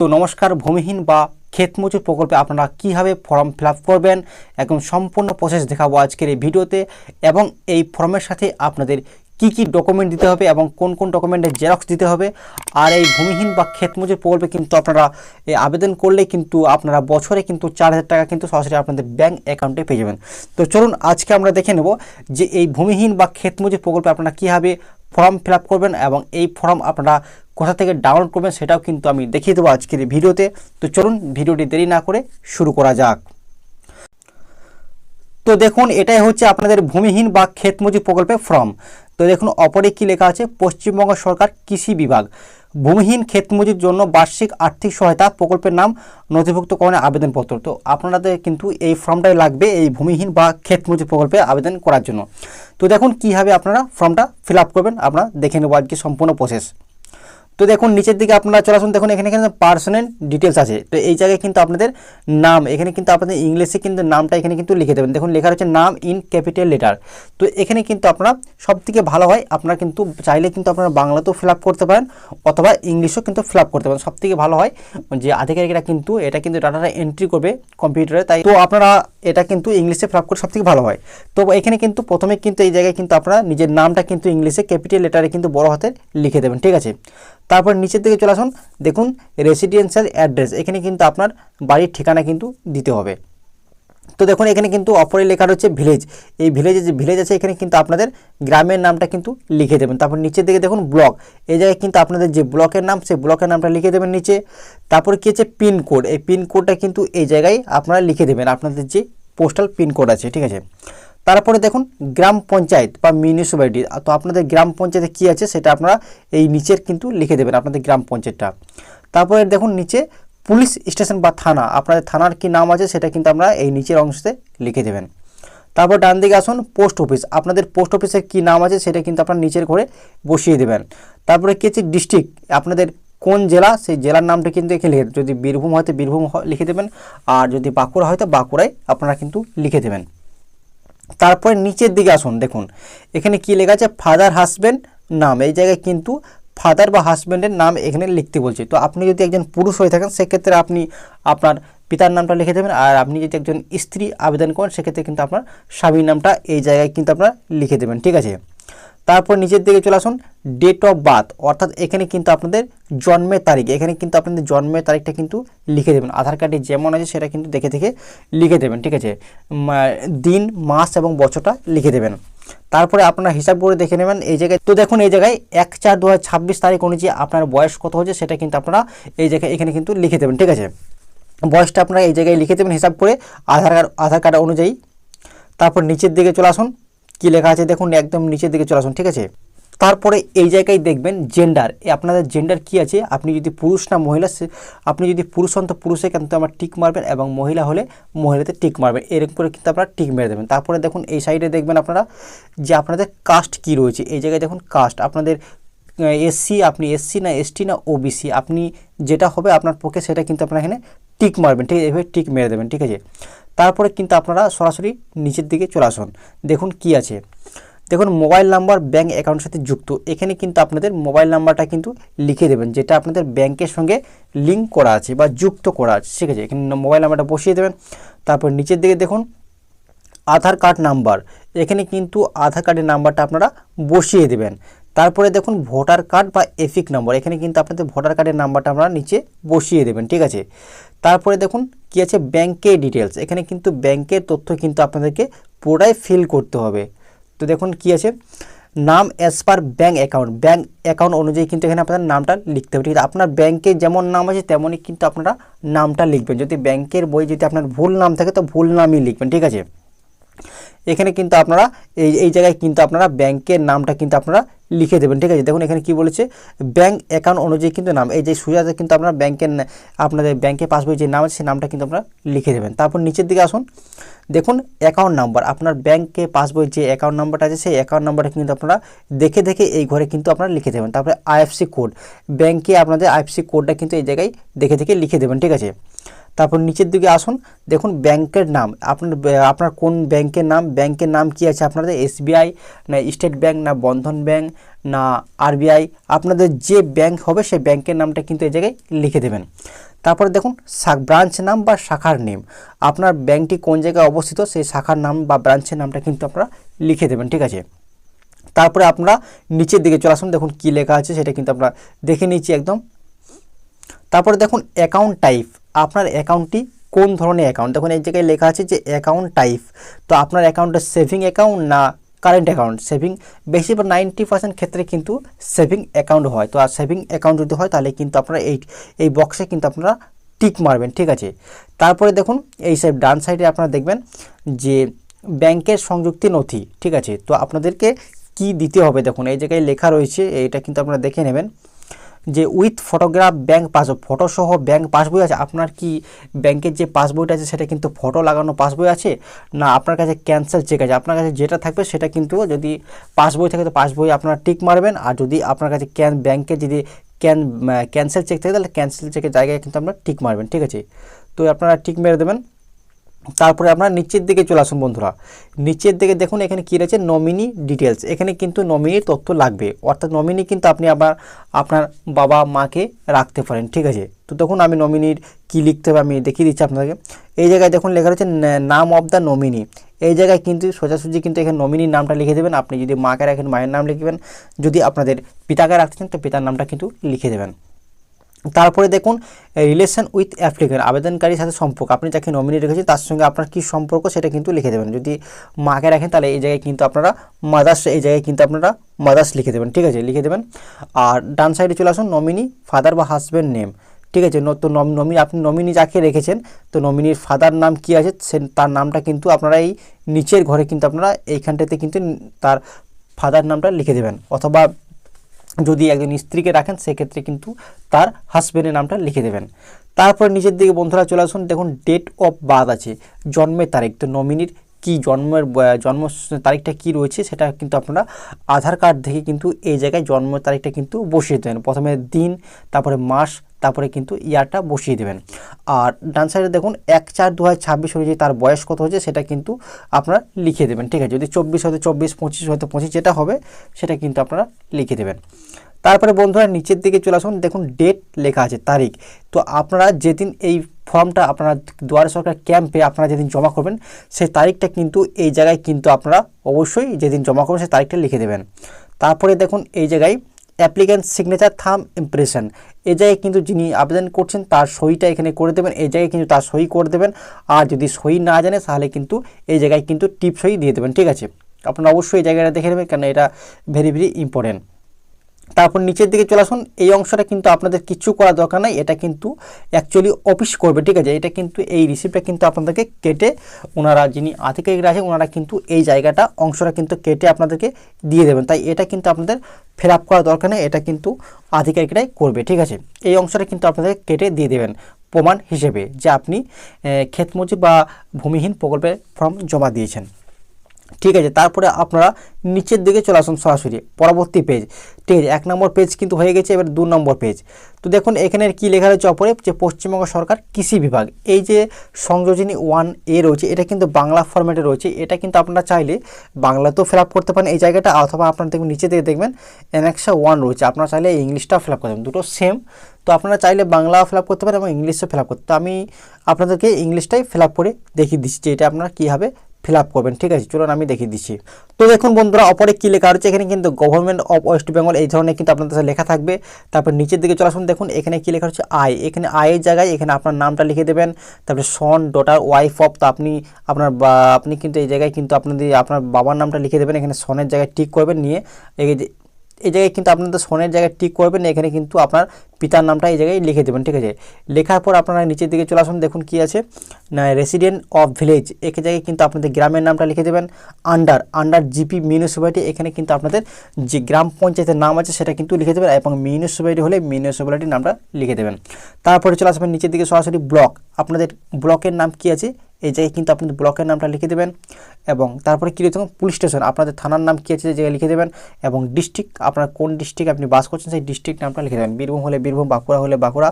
তো নমস্কার, ভূমিহীন বা ক্ষেত মজুর প্রকল্পে আপনারা কীভাবে ফর্ম ফিল আপ করবেন একদম সম্পূর্ণ প্রসেস দেখাবো আজকের এই ভিডিওতে। এবং এই ফর্মের সাথে আপনাদের কি কি ডকুমেন্ট দিতে হবে এবং কোন কোন ডকুমেন্টের জেরক্স দিতে হবে। আর এই ভূমিহীন বা ক্ষেত মজুর প্রকল্পে কিন্তু আপনারা আবেদন করলে কিন্তু আপনারা বছরে কিন্তু 4,000 টাকা কিন্তু সরাসরি আপনাদের ব্যাঙ্ক অ্যাকাউন্টে পেয়ে যাবেন। তো চলুন আজকে আমরা দেখে নেব যে এই ভূমিহীন বা ক্ষেত মজুর প্রকল্পে আপনারা কীভাবে ফর্ম ফিল আপ করবেন এবং এই ফর্ম আপনারা কোথা থেকে ডাউনলোড করবেন সেটাও কিন্তু আমি দেখিয়ে দেবো আজকের এই ভিডিওতে। তো চলুন ভিডিওটি দেরি না করে শুরু করা যাক। তো দেখুন, এটাই হচ্ছে আপনাদের ভূমিহীন বা ক্ষেত মজুর প্রকল্পের ফর্ম। তো দেখুন অপরে কি লেখা আছে, পশ্চিমবঙ্গ সরকার কৃষি বিভাগ ভূমিহীন ক্ষেত মজুর জন্য বার্ষিক আর্থিক সহায়তা প্রকল্পের নাম নথিভুক্তকরণের আবেদনপত্র। তো আপনাদের কিন্তু এই ফর্মটাই লাগবে এই ভূমিহীন বা ক্ষেত মজুর প্রকল্পে আবেদন করার জন্য। তো দেখুন কীভাবে আপনারা ফর্মটা ফিল আপ করবেন আপনারা দেখে নেব আজকে সম্পূর্ণ প্রসেস। তো দেখুন নিচের দিকে আপনারা চলে আসুন, দেখুন এখানে কিন্তু পার্সোনাল ডিটেলস আছে। তো এই জায়গায় কিন্তু আপনাদের নাম, এখানে কিন্তু আপনাদের ইংলিশে কিন্তু নামটা এখানে কিন্তু লিখে দেবেন। দেখুন লেখা রয়েছে নাম ইন ক্যাপিটাল লেটার। তো এখানে কিন্তু আপনারা সবথেকে ভালো হয় আপনারা কিন্তু চাইলে কিন্তু আপনারা বাংলাতেও ফিল আপ করতে পারেন অথবা ইংলিশও কিন্তু ফিল আপ করতে পারেন। সবথেকে ভালো হয় যে আধিকারিকরা কিন্তু এটা কিন্তু ডাটাটা এন্ট্রি করবে কম্পিউটারে, তাই তো আপনারা এটা কিন্তু ইংলিশে ফিল আপ করে সবথেকে ভালো হয়। তো এখানে কিন্তু প্রথমে কিন্তু এই জায়গায় কিন্তু আপনারা নিজের নামটা কিন্তু ইংলিশে ক্যাপিটাল লেটারে কিন্তু বড় হাতের লিখে দেবেন, ঠিক আছে। তারপর নিচের দিকে চলে আসুন, দেখুন রেসিডেন্সিয়াল অ্যাড্রেস, এখানে কিন্তু আপনার বাড়ির ঠিকানা কিন্তু দিতে হবে। তো দেখুন এখানে কিন্তু অপরে লেখা রয়েছে ভিলেজ, এই ভিলেজে যে ভিলেজ আছে এখানে কিন্তু আপনাদের গ্রামের নামটা কিন্তু লিখে দেবেন। তারপর নিচের দিকে দেখুন ব্লক, এই জায়গায় কিন্তু আপনাদের যে ব্লকের নাম সেই ব্লকের নামটা লিখে দেবেন নিচে। তারপরে কী আছে পিনকোড, এই পিনকোডটা কিন্তু এই জায়গায় আপনারা লিখে দেবেন আপনাদের যে পোস্টাল পিনকোড আছে, ঠিক আছে। তারপরে দেখুন গ্রাম পঞ্চায়েত বা মিউনিসিপ্যালিটি, তো আপনাদের গ্রাম পঞ্চায়েতে কী আছে সেটা আপনারা এই নিচের কিন্তু লিখে দেবেন আপনাদের গ্রাম পঞ্চায়েতটা। তারপরে দেখুন নিচে পুলিশ স্টেশন বা থানা, আপনাদের থানার কি নাম আছে সেটা কিন্তু আমরা এই নিচের অংশতে লিখে দেবেন। তারপর ডান দিকে আসুন পোস্ট অফিস, আপনাদের পোস্ট অফিসের কী নাম আছে সেটা কিন্তু আপনারা নিচের ঘরে বসিয়ে দেবেন। তারপরে কী আছে ডিস্ট্রিক্ট, আপনাদের কোন জেলা সেই জেলার নামটা কিন্তু এখানে লিখে দেবেন। যদি বীরভূম হয়তো বীরভূম লিখে দেবেন, আর যদি বাঁকুড়া হয়তো বাঁকুড়ায় আপনারা কিন্তু লিখে দেবেন। তারপরে নিচের দিকে আসুন, দেখুন এখানে কি লেখা আছে ফাদার হাজব্যান্ড নাম, এই জায়গায় কিন্তু ফাদার বা হাজব্যান্ডের নাম এখানে লিখতে বলছে। তো আপনি যদি একজন পুরুষ হয়ে থাকেন সেক্ষেত্রে আপনি আপনার পিতার নামটা লিখে দেবেন, আর আপনি যদি একজন স্ত্রী আবেদন করেন সেক্ষেত্রে কিন্তু আপনার স্বামীর নামটা এই জায়গায় কিন্তু আপনারা লিখে দেবেন, ঠিক আছে। তারপর নিচের দিকে চলে আসুন ডেট অফ বার্থ, অর্থাৎ এখানে কিন্তু আপনাদের জন্মের তারিখ, এখানে কিন্তু আপনাদের জন্মের তারিখটা কিন্তু লিখে দেবেন। আধার কার্ডে যেমন আছে সেটা কিন্তু দেখে দেখে লিখে দেবেন, ঠিক আছে। দিন মাস এবং বছরটা লিখে দেবেন। তারপরে আপনারা হিসাব করে দেখে নেবেন এই জায়গায়। তো দেখুন এই জায়গায় 1/4/2026 তারিখ অনুযায়ী আপনার বয়স কত হচ্ছে সেটা কিন্তু আপনারা এই জায়গায় এখানে কিন্তু লিখে দেবেন, ঠিক আছে। বয়সটা আপনারা এই জায়গায় লিখে দেবেন হিসাব করে আধার কার্ড অনুযায়ী। তারপর নিচের দিকে চলে আসুন, কী লেখা আছে দেখুন একদম নিচের দিকে চলে আসুন, ঠিক আছে। তারপরে এই জায়গায় দেখবেন জেন্ডার, আপনাদের জেন্ডার কি আছে, আপনি যদি পুরুষ না মহিলা, আপনি যদি পুরুষ হন তো পুরুষে কিন্তু আপনার টিক মারবেন এবং মহিলা হলে মহিলাতে টিক মারবেন, এরকম করে কিন্তু আপনারা টিক মেরে দেবেন। তারপরে দেখুন এই সাইডে দেখবেন আপনারা যে আপনাদের কাস্ট কি রয়েছে, এই জায়গায় দেখুন কাস্ট আপনাদের এসসি, আপনি এসসি না এসটি না ওবিসি, আপনি যেটা হবে আপনার পক্ষে সেটা কিন্তু আপনারা এখানে টিক মারবেন, ঠিক আছে, এভাবে টিক মেরে দেবেন, ঠিক আছে। তারপরে কিন্তু আপনারা সরাসরি নিচের দিকে চলে আসুন, দেখুন কি আছে, দেখুন মোবাইল নাম্বার ব্যাঙ্ক অ্যাকাউন্টের সাথে যুক্ত, এখানে কিন্তু আপনাদের মোবাইল নাম্বারটা কিন্তু লিখে দেবেন যেটা আপনাদের ব্যাংকের সঙ্গে লিঙ্ক করা আছে বা যুক্ত করা আছে, ঠিক আছে। এখানে মোবাইল নাম্বারটা বসিয়ে দেবেন। তারপর নিচের দিকে দেখুন আধার কার্ড নাম্বার, এখানে কিন্তু আধার কার্ডের নাম্বারটা আপনারা বসিয়ে দেবেন। তারপরে দেখুন ভোটার কার্ড বা এপিক নম্বর, এখানে কিন্তু আপনাদের ভোটার কার্ডের নাম্বারটা আপনারা নিচে বসিয়ে দেবেন, ঠিক আছে। তারপরে দেখুন কি আছে ব্যাংকের ডিটেলস, এখানে কিন্তু ব্যাংকের তথ্য কিন্তু আপনাদেরকে পুরোটাই ফিল করতে হবে। তো দেখুন কি আছে নাম অ্যাজ পার ব্যাঙ্ক অ্যাকাউন্ট অনুযায়ী কিন্তু এখানে আপনার নামটা লিখতে হবে, ঠিক আছে। আপনার ব্যাংকে যেমন নাম আছে তেমনই কিন্তু আপনারা নামটা লিখবেন। যদি ব্যাংকের বই যদি আপনার ভুল নাম থাকে তো ভুল নামই লিখবেন, ঠিক আছে। এখানে কিন্তু আপনারা এই জায়গায় কিন্তু আপনারা ব্যাংকের নামটা কিন্তু আপনারা লিখে দেবেন, ঠিক আছে। দেখুন এখানে কি বলেছে ব্যাংক অ্যাকাউন্ট অনুযায়ী কিন্তু নাম, এই যে সুবিধাতে কিন্তু আপনারা আপনাদের ব্যাংকের পাসবই যে নাম আছে সেই নামটা কিন্তু আপনারা লিখে দেবেন। তারপর নিচের দিকে আসুন, দেখুন অ্যাকাউন্ট নাম্বার, আপনার ব্যাংকে পাসবই যে অ্যাকাউন্ট নাম্বারটা আছে সেই অ্যাকাউন্ট নাম্বারটা কিন্তু আপনারা দেখে দেখে এই ঘরে কিন্তু আপনারা লিখে দেবেন। তারপরে আইএফসি কোড, ব্যাংকে আপনাদের আইএফসি কোডটা কিন্তু এই জায়গায় দেখে দেখে লিখে দেবেন, ঠিক আছে। তারপর নিচের দিকে আসুন, দেখুন ব্যাংকের নাম, আপনার কোন ব্যাংকের নাম কি আছে আপনাদের, এসবিআই না স্টেট ব্যাংক না বন্ধন ব্যাংক না আরবিআই, আপনাদের যে ব্যাংক হবে সেই ব্যাংকের নামটা কিন্তু এই জায়গায় লিখে দেবেন। তারপরে দেখুন ব্রাঞ্চ নাম বা শাখার নেম, আপনার ব্যাংকটি কোন জায়গায় অবস্থিত সেই শাখার নাম বা ব্রাঞ্চের নামটা কিন্তু আপনারা লিখে দেবেন, ঠিক আছে। তারপরে আপনারা নিচের দিকে চলে আসুন, দেখুন কী লেখা আছে সেটা কিন্তু আমরা দেখে নিচ্ছি একদম। তারপরে দেখুন অ্যাকাউন্ট টাইপ, আপনার অ্যাকাউন্টটি কোন ধরনের অ্যাকাউন্ট, দেখুন এই জায়গায় লেখা আছে যে অ্যাকাউন্ট টাইপ। তো আপনার অ্যাকাউন্টটা সেভিং অ্যাকাউন্ট না কারেন্ট অ্যাকাউন্ট। সেভিং বেশিরভাগ 90% ক্ষেত্রে কিন্তু সেভিং অ্যাকাউন্ট হয়। তো আর সেভিং অ্যাকাউন্ট যদি হয় তাহলে কিন্তু আপনারা এই বক্সে কিন্তু আপনারা টিক মারবেন, ঠিক আছে। তারপরে দেখুন এই ডান সাইডে আপনারা দেখবেন যে ব্যাংকের সংযুক্তি নথি, ঠিক আছে। তো আপনাদেরকে কি দিতে হবে দেখুন এই জায়গায় লেখা রয়েছে, এটা কিন্তু আপনারা দেখে নেবেন যে with photograph bank passbook, photo সহ ব্যাংক পাসবই আছে। আপনার কি ব্যাংকের যে পাসবইটা আছে সেটা কিন্তু ফটো লাগানো পাসবই আছে, না আপনার কাছে ক্যান্সেল চেক আছে। আপনার কাছে যেটা থাকবে সেটা কিন্তু, যদি পাসবই থাকে তো পাসবই আপনারা টিক মারবেন, আর যদি আপনার কাছে ব্যাংকে যদি ক্যান্সেল চেক থাকে তাহলে ক্যান্সেল চেকের জায়গায় কিন্তু আপনারা টিক মারবেন, ঠিক আছে। তো আপনারা টিক মেরে দেবেন। তারপরে আপনারা নিচের দিকে চলে আসুন বন্ধুরা, নিচের দিকে দেখুন এখানে কী রয়েছে নমিনি ডিটেলস। এখানে কিন্তু নমিনির তথ্য লাগবে, অর্থাৎ নমিনি কিন্তু আপনি আপনার বাবা মাকে রাখতে পারেন, ঠিক আছে। তো দেখুন আমি নমিনির কী লিখতে হবে আমি দেখিয়ে দিচ্ছি আপনাকে। এই জায়গায় দেখুন লেখা রয়েছে নাম অফ দ্য নমিনি, এই জায়গায় কিন্তু সোজাসুজি কিন্তু এখানে নমিনির নামটা লিখে দেবেন। আপনি যদি মাকে রাখেন মায়ের নাম লিখবেন, যদি আপনাদের পিতাকে রাখতে চান তো পিতার নামটা কিন্তু লিখে দেবেন। তারপরে দেখুন রিলেশন উইথ অ্যাপ্লিকেন্ট, আবেদনকারীর সাথে সম্পর্ক, আপনি যাকে নমিনি রেখেছেন তার সঙ্গে আপনার কী সম্পর্ক সেটা কিন্তু লিখে দেবেন। যদি মাকে রাখেন তাহলে এই জায়গায় কিন্তু আপনারা মাদার্স, এই জায়গায় কিন্তু আপনারা মাদার্স লিখে দেবেন, ঠিক আছে, লিখে দেবেন। আর ডান সাইডে চলে আসুন নমিনি ফাদার বা হাজব্যান্ড নেম, ঠিক আছে। তো নমিনি আপনি নমিনি যাকে রেখেছেন তো নমিনির ফাদার নাম কি আছে তার নামটা কিন্তু আপনারা এই নিচের ঘরে কিন্তু আপনারা এইখানটাতে কিন্তু তার ফাদার নামটা লিখে দেবেন, অথবা যদি একজন স্ত্রীকে রাখেন সেক্ষেত্রে কিন্তু তার হাজব্যান্ডের নামটা লিখে দেবেন। তারপর নিচের দিকে বন্ধুরা চলে আসুন, দেখুন ডেট অফ বার্থ আছে, জন্মের তারিখ। তো নমিনির কি জন্ম তারিখটা কি রয়েছে সেটা কিন্তু আপনারা আধার কার্ড থেকে কিন্তু এই জায়গায় জন্ম তারিখটা কিন্তু বসিয়ে দেবেন। প্রথমে দিন, তারপরে মাস, তারপরে কিন্তু ইয়ারটা বসিয়ে দেবেন। আর ডান সাইডে দেখুন 1/4/2026 অনুযায়ী তার বয়স কত হয়েছে সেটা কিন্তু আপনারা লিখে দেবেন, ঠিক আছে। যদি 24 হয়তো 24, 25 হয়তো 25, যেটা হবে সেটা কিন্তু আপনারা লিখে দেবেন। তারপরে বন্ধুরা নিচের দিকে চলে আসুন, দেখুন ডেট লেখা আছে, তারিখ। তো আপনারা যেদিন এই ফর্মটা আপনারা দুয়ারে সরকার ক্যাম্পে আপনারা যেদিন জমা করবেন সেই তারিখটা কিন্তু এই জায়গায় কিন্তু আপনারা অবশ্যই যেদিন জমা করবেন সেই তারিখটা লিখে দেবেন। তারপরে দেখুন এই জায়গায় অ্যাপ্লিক্যান্ট সিগনেচার থাম ইমপ্রেশন, এই জায়গায় কিন্তু যিনি আবেদন করছেন তার সইটা এখানে করে দেবেন, এই জায়গায় কিন্তু তার সই করে দেবেন। আর যদি সই না জানে তাহলে কিন্তু এই জায়গায় কিন্তু টিপ সই দিয়ে দেবেন, ঠিক আছে। আপনারা অবশ্যই এই জায়গাটা দেখে নেবেন কারণ এটা ভেরি ভেরি ইম্পর্টেন্ট। তারপর নিচের দিকে চলে আসুন, এই অংশটা কিন্তু আপনাদের কিছু করা দরকার নাই, এটা কিন্তু অ্যাকচুয়ালি অফিস করবে, ঠিক আছে। এটা কিন্তু এই রিসিপ্টটা কিন্তু আপনাদেরকে কেটে ওনারা যিনি আধিকারিকরা আছে ওনারা কিন্তু এই জায়গাটা অংশটা কিন্তু কেটে আপনাদেরকে দিয়ে দেবেন। তাই এটা কিন্তু আপনাদের ফিল আপ করা দরকার নেই, এটা কিন্তু আধিকারিকরাই করবে, ঠিক আছে। এই অংশটা কিন্তু আপনাদের কেটে দিয়ে দেবেন প্রমাণ হিসেবে যে আপনি ক্ষেতমজুর বা ভূমিহীন প্রকল্পের ফর্ম জমা দিয়েছেন, ঠিক আছে। তারপরে আপনারা নিচের দিকে চলে আসুন সরাসরি পরবর্তী পেজ, ঠিক আছে। 1 নম্বর পেজ কিন্তু হয়ে গেছে, এবার 2 নম্বর পেজ। তো দেখুন এখানে কি লেখা রয়েছে অপরে যে পশ্চিমবঙ্গ সরকার কৃষি বিভাগ, এই যে সংযোজনী 1A রয়েছে এটা কিন্তু বাংলা ফরম্যাটে রয়েছে। এটা কিন্তু আপনারা চাইলে বাংলাতেও ফিল আপ করতে পারেন এই জায়গাটা, অথবা আপনারা দেখবেন নিচে দিকে দেখবেন অ্যানেক্সা 1 রয়েছে, আপনারা চাইলে ইংলিশটাও ফিল আপ করতে পারেন, দুটো সেম। তো আপনারা চাইলে বাংলাও ফিল আপ করতে পারেন এবং ইংলিশও ফিল আপ করতে। তো আমি আপনাদেরকে ইংলিশটাই ফিল আপ করে দেখিয়ে দিচ্ছি যে এটা আপনারা কীভাবে ফিল আপ করবেন, ঠিক আছে। চলুন আমি দেখিয়ে দিচ্ছি। তো দেখুন বন্ধুরা অপরে কী লেখা রয়েছে, এখানে কিন্তু গভর্নমেন্ট অফ ওয়েস্ট বেঙ্গল এই ধরনের কিন্তু আপনাদের কাছে লেখা থাকবে। তারপর নিচের দিকে চলে আসুন, দেখুন এখানে কী লেখা হচ্ছে আই, এখানে আয়ের জায়গায় এখানে আপনার নামটা লিখে দেবেন। তারপরে সন, ডটার, ওয়াইফ অফ, তো আপনি কিন্তু এই জায়গায় কিন্তু আপনার বাবার নামটা লিখে দেবেন, এখানে সনের জায়গায় টিক করবেন, নিয়ে এই জায়গায় কিন্তু আপনাদের সনের জায়গায় টিক করবেন, এখানে কিন্তু আপনার পিতার নামটা এই জায়গায় লিখে দেবেন, ঠিক আছে। লেখার পর আপনারা নিচের দিকে চলে আসুন, দেখুন কি আছে না রেসিডেন্ট অফ ভিলেজ, এক জায়গায় কিন্তু আপনাদের গ্রামের নামটা লিখে দেবেন। আন্ডার জিপি মিউনিসিপ্যালিটি, এখানে কিন্তু আপনাদের যে গ্রাম পঞ্চায়েতের নাম আছে সেটা কিন্তু লিখে দেবেন, এবং মিউনিসিপ্যালিটি হলে মিউনিসিপ্যালিটির নামটা লিখে দেবেন। তারপরে চলে আসবেন নিচের দিকে সরাসরি ব্লক, আপনাদের ব্লকের নাম কি আছে এই জায়গায় কিন্তু আপনাদের ব্লকের নামটা লিখে দেবেন। এবং তারপরে কী লিখতে হবে পুলিশ স্টেশন, আপনাদের থানার নাম কী আছে এই জায়গায় লিখে দেবেন। এবং ডিস্ট্রিক্ট, আপনার কোন ডিস্ট্রিক্ট আপনি বাস করছেন সেই ডিস্ট্রিক্ট নামটা লিখে দেবেন। বীরভূম হলে বীরভূম, বাঁকুড়া হলে বাঁকুড়া,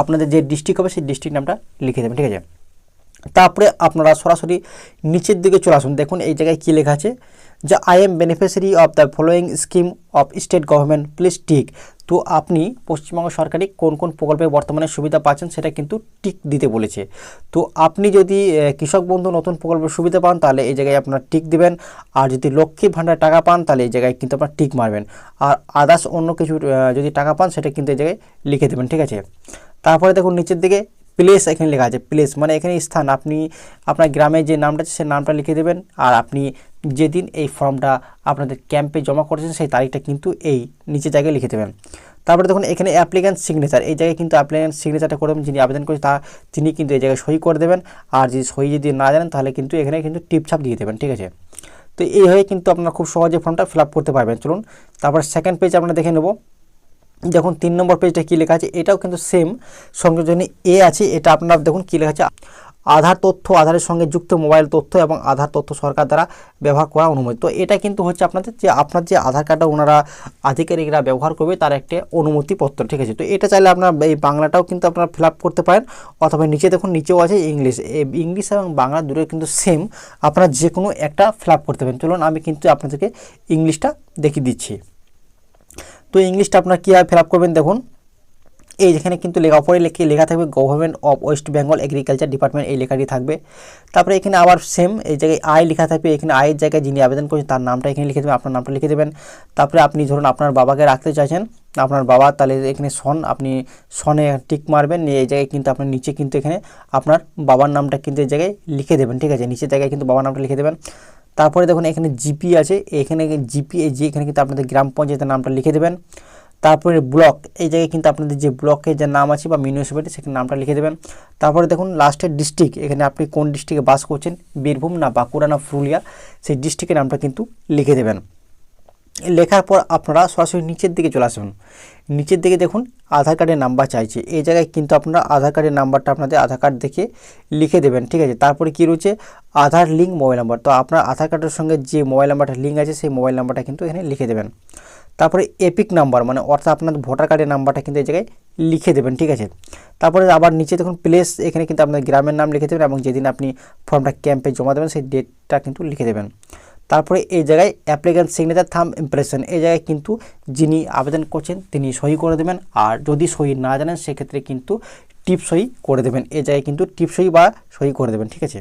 আপনাদের যে ডিস্ট্রিক্ট হবে সেই ডিস্ট্রিক্ট নামটা লিখে দেবেন, ঠিক আছে। তারপরে আপনারা সরাসরি নিচের দিকে চলে আসুন। দেখুন এই জায়গায় কী লেখা আছে যে I am beneficiary of the following scheme of state government please tick. তো আপনি পশ্চিমবঙ্গ সরকারি কোন কোন প্রকল্পে বর্তমানে সুবিধা পাচ্ছেন সেটা কিন্তু টিক দিতে বলেছে। তো আপনি যদি কৃষক বন্ধু নতুন প্রকল্পের সুবিধা পান তাহলে এই জায়গায় আপনার টিক দিবেন, আর যদি লক্ষ্মী ভাণ্ডার টাকা পান তাহলে এই জায়গায় কিন্তু আপনার টিক মারবেন, আর আদার্স অন্য কিছু যদি টাকা পান সেটা কিন্তু এই জায়গায় লিখে দেবেন, ঠিক আছে। তারপরে দেখুন নিচের দিকে প্লেস এখানে লেখা আছে, প্লেস মানে এখানে স্থান, আপনি আপনার গ্রামে যে নামটা আছে সেই নামটা লিখে দেবেন, আর আপনি যেদিন এই ফর্মটা আপনাদের ক্যাম্পে জমা করেছেন সেই তারিখটা কিন্তু এই নিচে জায়গায় লিখে দেবেন। তারপরে দেখুন এখানে অ্যাপ্লিক্যান্ট সিগনেচার, এই জায়গায় কিন্তু অ্যাপ্লিক্যান্ট সিগনেচারটা করে দেবেন, যিনি আবেদন করেছেন তিনি কিন্তু এই জায়গায় সই করে দেবেন, আর যদি সই যদি না জানেন তাহলে কিন্তু এখানে কিন্তু টিপছাপ দিয়ে দেবেন, ঠিক আছে। তো এইভাবে কিন্তু আপনারা খুব সহজে ফর্মটা ফিল আপ করতে পারবেন। চলুন তারপর সেকেন্ড পেজ আমরা দেখে নেব। দেখুন 3 নম্বর পেজটা কী লেখা আছে, এটাও কিন্তু সেম সংযোজনী এ আছে। এটা আপনারা দেখুন কী লেখা আছে, আধার তথ্য, আধারের সঙ্গে যুক্ত মোবাইল তথ্য এবং আধার তথ্য সরকার দ্বারা ব্যবহার করা অনুমতি। তো এটা কিন্তু হচ্ছে আপনাদের যে আপনার যে আধার কার্ডটা ওনারা আধিকারিকরা ব্যবহার করবে তার একটা অনুমতিপত্র, ঠিক আছে। তো এটা চাইলে আপনার এই বাংলাটাও কিন্তু আপনারা ফিল আপ করতে পারেন, অথবা নিচে দেখুন নিচেও আছে ইংলিশ, ইংলিশ এবং বাংলা দুটো কিন্তু সেম, আপনারা যে কোনো একটা ফিল আপ করতে পারেন। চলুন আমি কিন্তু আপনাদেরকে ইংলিশটা দেখিয়ে দিচ্ছি। তো ইংলিশটা আপনারা কীভাবে ফিল আপ করবেন দেখুন, এই যেখানে কিন্তু ওপরে লেখা থাকবে government of West Bengal agriculture department, এই লেখাটি থাকবে। তারপরে এখানে আবার সেম এই জায়গায় আই লেখা থাকবে, এখানে আয়ের জায়গায় যিনি আবেদন করেছেন তার নামটা এখানে লিখে দেবেন, আপনার নামটা লিখে দেবেন। তারপরে আপনি ধরুন আপনার বাবাকে রাখতে চাইছেন, আপনার বাবা, তাহলে এখানে সন, আপনি সনে টিক মারবেন, এই জায়গায় কিন্তু আপনার নিচে কিন্তু এখানে আপনার বাবার নামটা কিন্তু এই জায়গায় লিখে দেবেন, ঠিক আছে। নিচের জায়গায় কিন্তু বাবার নামটা লিখে দেবেন। তারপরে দেখুন এখানে জিপি আছে, এখানে জিপি এই যে এখানে কিন্তু আপনাদের গ্রাম পঞ্চায়েতের নামটা লিখে দেবেন। তারপরে ব্লক, এই জায়গায় কিন্তু আপনাদের যে ব্লকের যে নাম আছে বা মিউনিসিপ্যালিটি সেখানে নামটা লিখে দেবেন। তারপরে দেখুন লাস্টের ডিস্ট্রিক্ট, এখানে আপনি কোন ডিস্ট্রিক্টে বাস করছেন, বীরভূম না বাঁকুড়া না পুরুলিয়া, সেই ডিস্ট্রিক্টের নামটা কিন্তু লিখে দেবেন। লেখার পর আপনারা সরাসরি নিচের দিকে চলে আসুন। নিচের দিকে দেখুন আধার কার্ডের নাম্বার চাইছে, এই জায়গায় কিন্তু আপনারা আধার কার্ডের নাম্বারটা আপনাদের আধার কার্ড দেখে লিখে দেবেন, ঠিক আছে। তারপরে কী রয়েছে আধার লিঙ্ক মোবাইল নাম্বার, তো আপনার আধার কার্ডের সঙ্গে যে মোবাইল নাম্বারটা লিঙ্ক আছে সেই মোবাইল নাম্বারটা কিন্তু এখানে লিখে দেবেন। তারপরে এপিক নাম্বার মানে অর্থাৎ আপনার ভোটার কার্ডের নাম্বারটা কিন্তু এই জায়গায় লিখে দেবেন, ঠিক আছে। তারপরে আবার নিচে দেখুন প্লেস, এখানে কিন্তু আপনার গ্রামের নাম লিখে দেবেন এবং যেদিন আপনি ফর্মটা ক্যাম্পে জমা দেবেন সেই ডেটটা কিন্তু লিখে দেবেন। তারপরে এই জায়গায় অ্যাপ্লিক্যান্ট সিগনেচার থাম্ব ইমপ্রেশন, এই জায়গায় কিন্তু যিনি আবেদন করছেন তিনি সই করে দেবেন, আর যদি সই না জানেন সেক্ষেত্রে কিন্তু টিপ সই করে দেবেন, এই জায়গায় কিন্তু টিপ সই বা সই করে দেবেন, ঠিক আছে।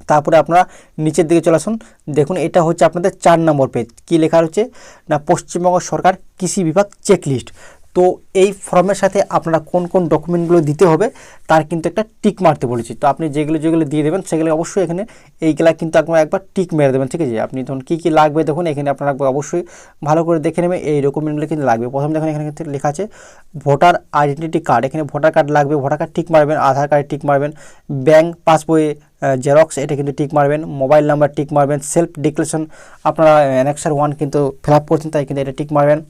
তারপরে আপনারা নিচের দিকে চলে আসুন। দেখুন এটা হচ্ছে আপনাদের 4 নম্বর পেজ, কী লেখা হচ্ছে না পশ্চিমবঙ্গ সরকার কৃষি বিভাগ চেকলিস্ট। তো এই ফর্মের সাথে আপনারা কোন কোন ডকুমেন্টগুলো দিতে হবে তার কিন্তু একটা টিক মারতে বলেছি। তো আপনি যেগুলো যেগুলো দিয়ে দেবেন সেগুলো অবশ্যই এখানে এইগুলা কিন্তু আপনারা একবার টিক মেরে দেবেন, ঠিক আছে। আপনি ধরুন কী কী লাগবে দেখুন এখানে আপনারা অবশ্যই ভালো করে দেখে নেবেন, এই ডকুমেন্টগুলো কিন্তু লাগবে। প্রথম দেখুন এখানে কিন্তু লেখা আছে ভোটার আইডেন্টিটি কার্ড, এখানে ভোটার কার্ড লাগবে, ভোটার কার্ড টিক মারবেন, আধার কার্ড টিক মারবেন, ব্যাঙ্ক পাসবই জেরক্স এটা কিন্তু টিক মারবেন, মোবাইল নাম্বার টিক মারবেন, সেলফ ডিক্লারেশন আপনারা অ্যানেক্সার 1 কিন্তু ফিল আপ করছেন তাই কিন্তু এটা টিক মারবেন।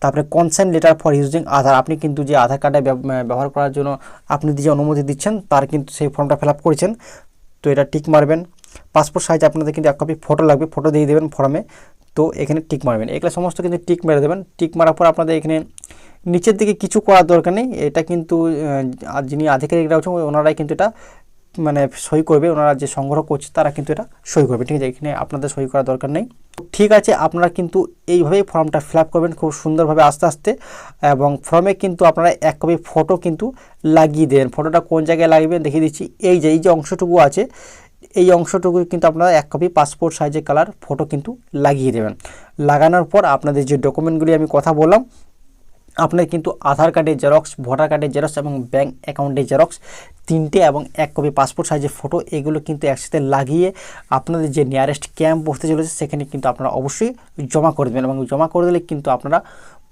তারপরে কনসেন্ট লেটার ফর ইউজিং আধার, আপনি কিন্তু যে আধার কার্ডে ব্যবহার করার জন্য আপনি যে অনুমতি দিচ্ছেন তার কিন্তু সেই ফর্মটা ফিল আপ করেছেন, তো এটা টিক মারবেন। পাসপোর্ট সাইজ আপনাদের কিন্তু 1 কপি ফটো লাগবে, ফটো দিয়ে দেবেন ফর্মে, তো এখানে টিক মারবেন। এগুলো সমস্ত কিন্তু টিক মেরে দেবেন। টিক মারার পর আপনাদের এখানে নিচের দিকে কিছু করার দরকার নেই, এটা কিন্তু যিনি আধিকারিকরা আছেন ওনারাই কিন্তু এটা মানে সই করবে, ওনারা যে সংগ্রহ করছে তারা কিন্তু এটা সই করবে, ঠিক আছে। এখানে আপনাদের সই করার দরকার নেই, ঠিক আছে। আপনারা কিন্তু এইভাবেই ফর্মটা ফিল আপ করবেন খুব সুন্দরভাবে আস্তে আস্তে, এবং ফর্মে কিন্তু আপনারা 1 কপি ফটো কিন্তু লাগিয়ে দেবেন। ফটোটা কোন জায়গায় লাগবে দেখিয়ে দিচ্ছি, এই যে অংশটুকু আছে এই অংশটুকু কিন্তু আপনারা 1 কপি পাসপোর্ট সাইজের কালার ফটো কিন্তু লাগিয়ে দেবেন। লাগানোর পর আপনাদের যে ডকুমেন্টগুলি আমি কথা বললাম আপনার কিন্তু আধার কার্ডের জেরক্স, ভোটার কার্ডের জেরক্স এবং ব্যাঙ্ক অ্যাকাউন্টের জেরক্স 3টে এবং 1 কপি পাসপোর্ট সাইজের ফটো, এগুলো কিন্তু একসাথে লাগিয়ে আপনাদের যে নিয়ারেস্ট ক্যাম্প বসতে চলেছে সেখানে কিন্তু আপনারা অবশ্যই জমা করে দেবেন, এবং জমা করে দিলে কিন্তু আপনারা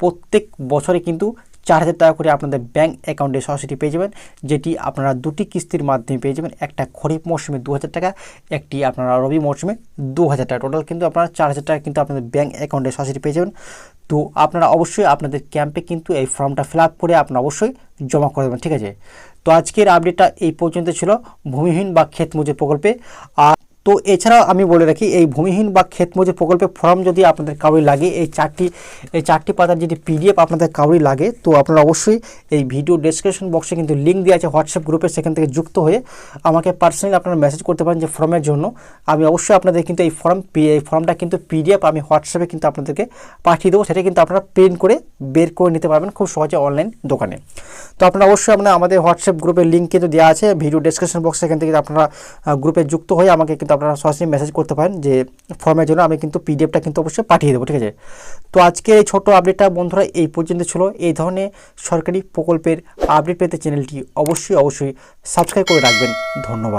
প্রত্যেক বছরে কিন্তু 4,000 টাকা করে আপনাদের ব্যাঙ্ক অ্যাকাউন্টে সরাসরি পেয়ে যাবেন, যেটি আপনারা 2টি কিস্তির মাধ্যমে পেয়ে যাবেন। একটা খরিফ মৌসুমে 2,000 টাকা, একটি আপনারা রবি মৌসুমে 2,000 টাকা, টোটাল কিন্তু আপনারা 4,000 টাকা কিন্তু আপনাদের ব্যাঙ্ক অ্যাকাউন্টে সরাসরি পেয়ে যাবেন। তো আপনারা অবশ্যই আপনাদের ক্যাম্পে কিন্তু এই ফর্মটা ফিল আপ করে আপনারা অবশ্যই জমা করে দেবেন, ঠিক আছে। তো আজকের আপডেটটা এই পর্যন্ত ছিল ভূমিহীন বা ক্ষেত মজুর প্রকল্পে। আর তো এছাড়াও আমি বলে রাখি এই ভূমিহীন বা ক্ষেত মজুর প্রকল্পের ফর্ম যদি আপনাদের কাউরি লাগে, এই চারটি পাতার যদি পিডিএফ আপনাদের কাউরি লাগে, তো আপনারা অবশ্যই এই ভিডিও ডেসক্রিপশন বক্সে কিন্তু লিঙ্ক দেওয়া আছে হোয়াটসঅ্যাপ গ্রুপে, সেখান থেকে যুক্ত হয়ে আমাকে পার্সোনালি আপনারা মেসেজ করতে পারেন যে ফর্মের জন্য। আমি অবশ্যই আপনাদের কিন্তু এই ফর্মটা কিন্তু পিডিএফ আমি হোয়াটসঅ্যাপে কিন্তু আপনাদেরকে পাঠিয়ে দেবো, সেটা কিন্তু আপনারা প্রিন্ট করে বের করে নিতে পারবেন খুব সহজে অনলাইন দোকানে। তো আপনারা অবশ্যই আমাদের হোয়াটসঅ্যাপ গ্রুপের লিঙ্ক কিন্তু দেওয়া আছে ভিডিও ডেসক্রিপশন বক্সে, সেখান থেকে আপনারা গ্রুপে যুক্ত হয়ে আমাকে কিন্তু আপনারা সরাসরি মেসেজ করতে পারেন যে ফর্মের জন্য, আমি কিন্তু পিডিএফটা কিন্তু অবশ্যই পাঠিয়ে দেবো, ঠিক আছে। তো আজকে এই ছোটো আপডেটটা বন্ধুরা এই পর্যন্ত ছিল। এই ধরনের সরকারি প্রকল্পের আপডেট পেতে চ্যানেলটি অবশ্যই সাবস্ক্রাইব করে রাখবেন। ধন্যবাদ।